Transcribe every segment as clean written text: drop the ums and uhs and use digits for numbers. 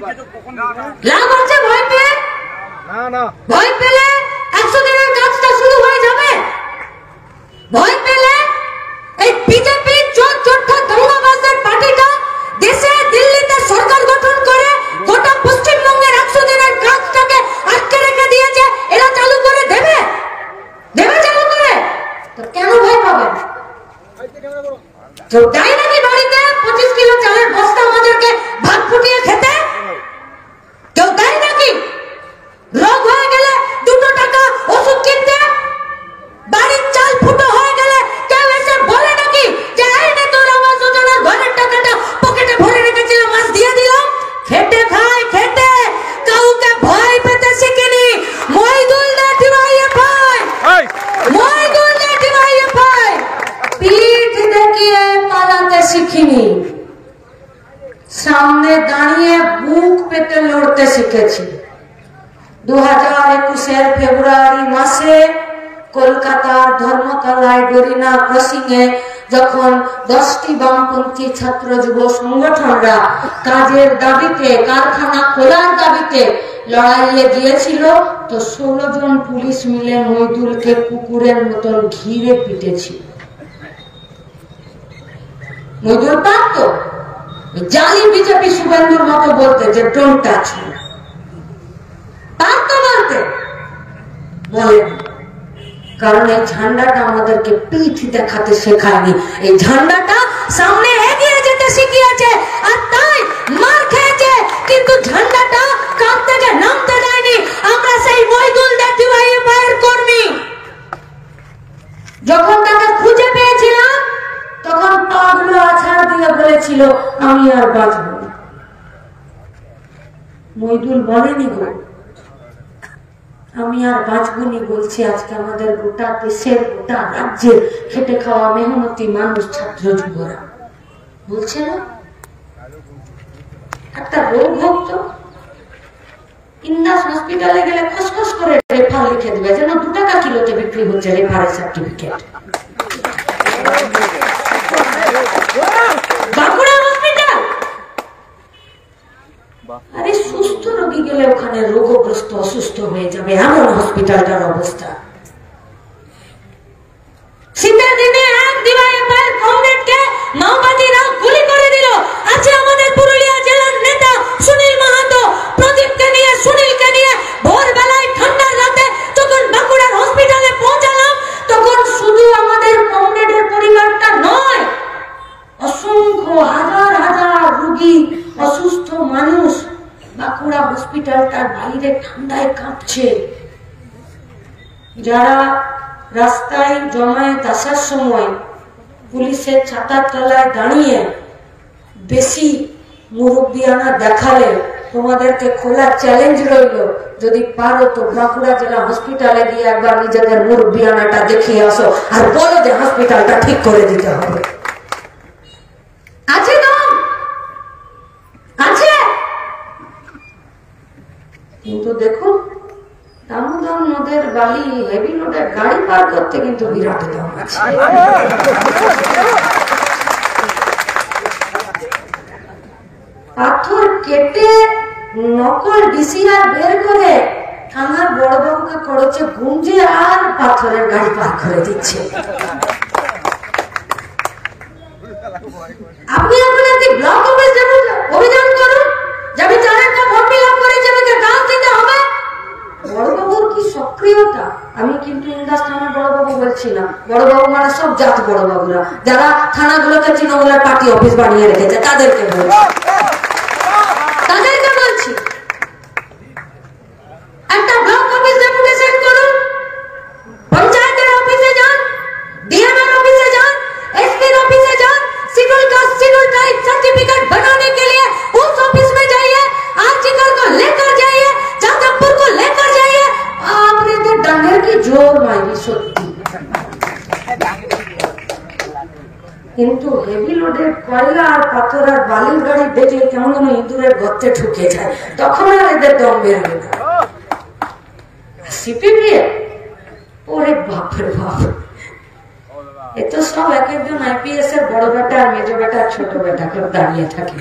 লাভ আছে ভয় পেয়ে? ভয় পেলে 100 দিনের কাজটা শুরু হয়ে যাবে। ভয় পেলে এই বিজেপি চোরটা দঙ্গাবাজদের পার্টিটা দেশে দিল্লিতে সরকার গঠন করে গোটা পশ্চিমবঙ্গের 100 দিনের কাজটাকে আটকে রেখে দিয়েছে। এরা চালু করে দেবে চালু করে, তো কেন ভয় পাবেন? কেউ দেয় নাকি বাড়িতে 25 কিলো চালের বস্তা আমাদেরকে ভাত ফুটিয়ে খেতে? কেউ দেয় নাকি? রোগ হয়ে গেলে 2 টাকা ওষুধ কিনতে, বাড়ির চাল ফুটো হয়ে গেলে কেউ এসে বলে নাকি যে এই নে তোর আবাস যোজনার ঘরের টাকাটা পকেটে ভরে রেখেছিল, মাস দিয়ে দিলাম? খেটে খায়, খেটে, কাউকে ভয় পেতে শিখিনি। মইদুল না ডিওয়াইএ পায়, মইদুল না ডিওয়াইএ পায়, পিঠ দেখিয়ে পালাতে শিখিনি। সামনে দাঁড়িয়ে বুক পেতে লড়তে শিখেছি। 2021 ফেব্রুয়ারি মাসে কলকাতার ধর্মতলায় ডোরিনা ক্রসিং এ যখন 10টি বামপন্থী ছাত্র যুব সংগঠনরা কাজের দাবিতে, কারখানা খোলার দাবিতে লড়াইয়ে গিয়েছিল, তো 16 জন পুলিশ মিলে মইদুলকে কুকুরের মতন ঘিরে পিটেছিল। মইদুল পারত জালি বিজেপি শুভেন্দুর মতো বলতে যে ডোন্ট টাচ মি, পারত বলতে, বলেন। কারণ এই ঝান্ডাটা আমাদেরকে পিঠ দেখাতে শেখায়নি, এই ঝান্ডাটা সামনে এগিয়ে যেতে শিখিয়েছে। আর তাই মার খেয়েছে, কিন্তু ঝান্ডাটা কাঁধ থেকে নামতে দেয়নি। আমরা সেই মইদুল ডিওয়াইএফআই কর্মী। যখন তাকে খুঁজে পেয়েছিলাম তখন পাগুলো আছাড় দিয়ে বলেছিল আমি আর বাঁচব না। মইদুল বলেনি গো আমি আর বাঁচবনি, বলছি আজকে আমাদের গোটা দেশের, গোটা রাজ্যের খেটে খাওয়া মেহনতি মানুষ, ছাত্র যুবরা বলছে না। একটা রোগ হোক তো, ইন্দাস হসপিটালে গেলে খসখস করে রেফার লিখে দেবে, যেন 2 টাকা কিলোতে বিক্রি হচ্ছে রেফারের সার্টিফিকেট। বাঁকুড়া হসপিটাল, আরে সুস্থ রোগী গেলে ওখানে রোগগ্রস্ত অসুস্থ হয়ে যাবে, এমন হসপিটালটার অবস্থা। শীতের দিনে এক ডিওয়াইএফআই কমরেডকে মাওবাদীরা গুলি করে দিল। আছে আমাদের পুরুলিয়া জেলার নেতা সুনীল মাহাতো, প্রদীপকে নিয়ে, সুনীলকে নিয়ে ভোরবেলায় ঠান্ডার রাতে যখন বাঁকুড়ার হসপিটালে পৌঁছালাম, তখন শুধু আমাদের কমরেডের পরিবারটা নয়, অসংখ্য হাজার হাজার রোগী, অসুস্থ মানুষ বাঁকুড়া হসপিটালটার বাইরে ঠান্ডায় কাঁপছে। যারা রাস্তায় জমায়েত আসার সময় পুলিশের ছাতার তলায় দাঁড়িয়ে বেশি মুরব্বিয়ানা দেখালে তোমাদেরকে খোলা চ্যালেঞ্জ রইল, যদি পারো তো বাঁকুড়া জেলা হসপিটালে গিয়ে একবার নিজেদের মুরব্বিয়ানাটা দেখিয়ে আসো আর বলো যে হসপিটালটা ঠিক করে দিতে হবে। আছে তো, আছে। কিন্তু দেখুন দামোদর নদের বালি হেভি লোডের গাড়ি পার করতে কিন্তু বিরাট দাম আছে। পাথর কেটে নকল ডিসিআর বের করে থানার বড়বাবুকে খরচে গুঞ্জে আর পাথরের গাড়ি পার করে দিচ্ছে। আপনি আপনার ব্লক অফিস অভিযান করুন, যাবে 4টা ভোট ফিল করে যাবে, কাজ দিতে হবে। বড়বাবুর কি সক্রিয়তা! আমি কিন্তু ইন্দাস থানার বড়বাবু বলছি না, বড়বাবু মানে সব জাত বড়বাবুরা যারা থানাগুলোকে তৃণমূলের পার্টি অফিস বানিয়ে রেখেছে, তাদেরকে বলছি, তাদেরকে বলছি একটা ব্লক অফিস ডেপুটেশন করুন, পঞ্চায়েতের অফিসে যান, ডিএম এর অফিসে যান, एसपी ऑफिस जान, civil caste civil type certificate बनाने के लिए उस ऑफिस में जाइए, आर्टिकल को लेकर जाइए, जादवपुर को लेकर जाइए। आपने तो डंगर की जोर मारी सत्ती, কিন্তু হেভি লোডের কয়লা আর পাথর আর বালির গাড়ি দেখলে কেমন যেন ইঁদুরের গর্তে ঢুকে যায়, তখন আর এদের দম বেরোবে না। সিপিপি ওরে বাপরে বাপ, এ তো সব এক একজন আইপিএস এর বড় বেটা আর মেজো বেটা আর ছোট বেটা কেউ দাঁড়িয়ে থাকে।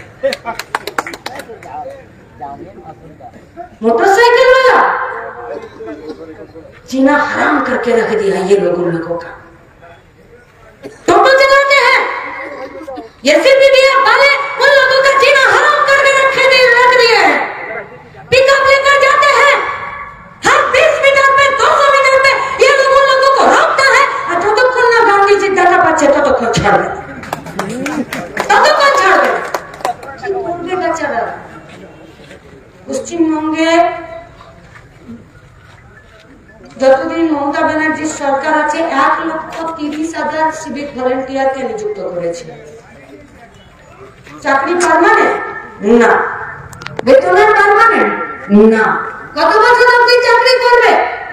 मोटरसाइकिल वाला जीना हराम करके रख दिया ये लोगों का। टोटो चलाते हैं ये सीपीडीएफ वाले उन लोगों का जीना हराम करके रख दिए हैं। पिकअप लेकर जाते हैं हर 20 मीटर पे 200 मीटर पे ये लोग उन लोगों को रोकता है और ततক্ষণ ना गांधी जी দেখা পাচ্ছে ততক্ষণ ছাড়বে উনকে বাচ্চারা পশ্চিমবঙ্গে যতদিন মমতা ব্যানার্জির সরকার আছে 1,30,000 সিভিক ভলেন্টিয়ারকে নিযুক্ত করেছে। চাকরি পার্মানেন্ট না, বেতনের পার্মানেন্ট না। কত বছর অবধি চাকরি করবে?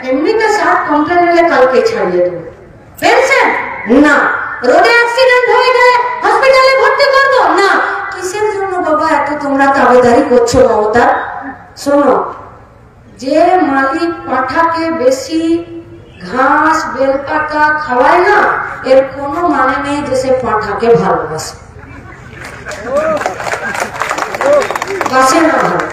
এমনিতে 60 কমপ্লেন এলে কালকে ছাড়িয়ে দেবো। পেনশন না, রোডে অ্যাক্সিডেন্ট হয়ে গেলে হসপিটালে ভর্তি করবো না। কিসের জন্য বাবা এত তোমরা দাবিদারি করছো মমতা? শোনো, যে মালিক পাঁঠাকে বেশি ঘাস বেলপাতা খাওয়ায় না এর কোনো মানে নেই যে সে পাঁঠাকে ভালোবাসে, বাসে না ভালো।